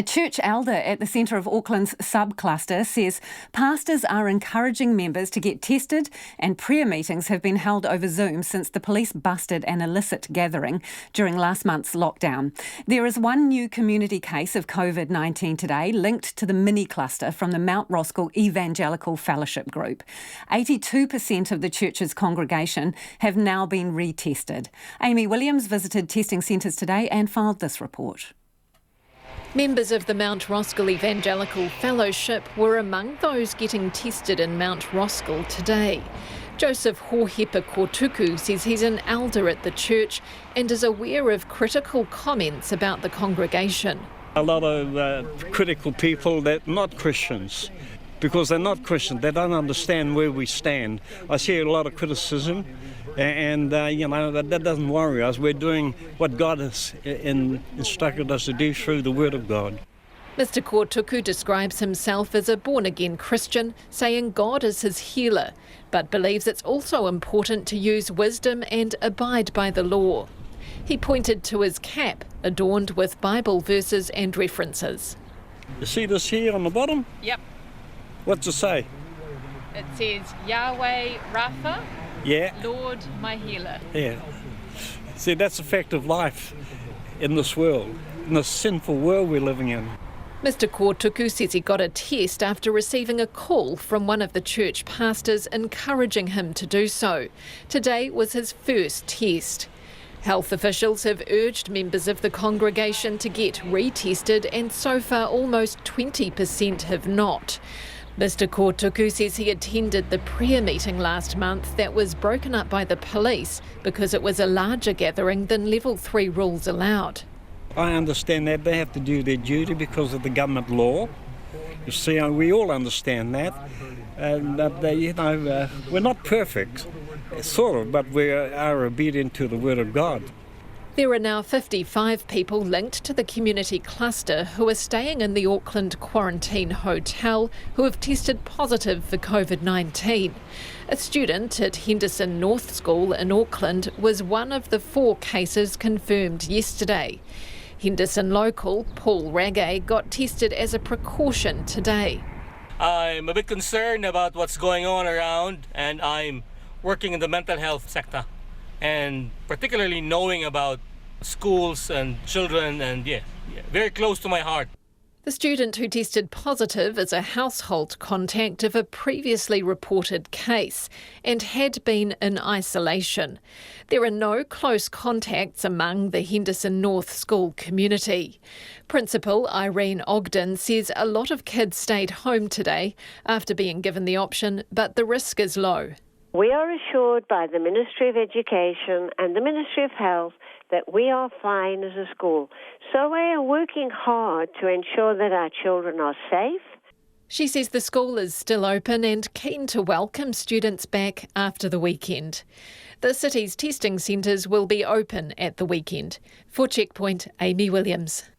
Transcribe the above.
A church elder at the centre of Auckland's sub-cluster says pastors are encouraging members to get tested and prayer meetings have been held over Zoom since the police busted an illicit gathering during last month's lockdown. There is one new community case of Covid-19 today linked to the mini-cluster from the Mt Roskill Evangelical Fellowship group. 82% of the church's congregation have now been retested. Amy Williams visited testing centres today and filed this report. Members of the Mt Roskill Evangelical Fellowship were among those getting tested in Mt Roskill today. Joseph Hohepa Kortuku says he's an elder at the church and is aware of critical comments about the congregation. A lot of critical people that are not Christians, because they're not Christian, they don't understand where we stand. I see a lot of criticism. And, that doesn't worry us. We're doing what God has instructed us to do through the Word of God. Mr. Kortuku describes himself as a born-again Christian, saying God is his healer, but believes it's also important to use wisdom and abide by the law. He pointed to his cap, adorned with Bible verses and references. You see this here on the bottom? Yep. What's it say? It says, Yahweh Rapha. Yeah. Lord, my healer. Yeah. See, that's the fact of life in this world, in this sinful world we're living in. Mr. Kortuku says he got a test after receiving a call from one of the church pastors encouraging him to do so. Today was his first test. Health officials have urged members of the congregation to get retested, and so far almost 20% have not. Mr. Kortuku says he attended the prayer meeting last month that was broken up by the police because it was a larger gathering than Level 3 rules allowed. I understand that they have to do their duty because of the government law. You see, we all understand that. We're not perfect, sort of, but we are obedient to the Word of God. There are now 55 people linked to the community cluster who are staying in the Auckland quarantine hotel who have tested positive for Covid-19. A student at Henderson North School in Auckland was one of the 4 cases confirmed yesterday. Henderson local Paul Ragay got tested as a precaution today. I'm a bit concerned about what's going on around, and I'm working in the mental health sector, and particularly knowing about schools and children, and very close to my heart. The student who tested positive is a household contact of a previously reported case and had been in isolation. There are no close contacts among the Henderson North School community. Principal Irene Ogden says a lot of kids stayed home today after being given the option, but the risk is low. We are assured by the Ministry of Education and the Ministry of Health that we are fine as a school. So we are working hard to ensure that our children are safe. She says the school is still open and keen to welcome students back after the weekend. The city's testing centres will be open at the weekend. For Checkpoint, Amy Williams.